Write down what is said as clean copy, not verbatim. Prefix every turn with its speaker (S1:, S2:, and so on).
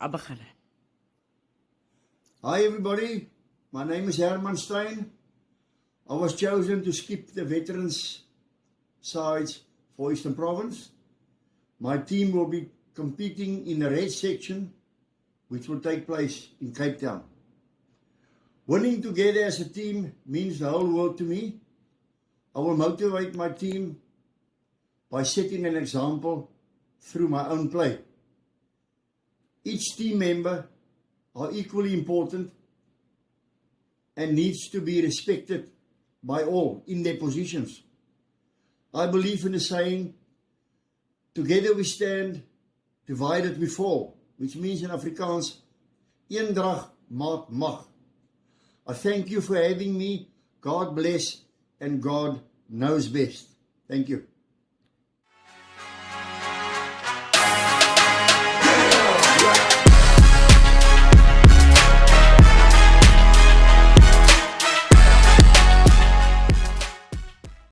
S1: begin.
S2: Hi everybody, my name is Herman Stein. I was chosen to skip the veterans sides for Eastern Province. My team will be competing in the red section, which will take place in Cape Town. Winning together as a team means the whole world to me. I will motivate my team by setting an example through my own play. Each team member are equally important and needs to be respected by all in their positions. I believe in the saying, together we stand, divided we fall, which means in Afrikaans, eendrag maak mag. I thank you for having me. God bless and God knows best. Thank you.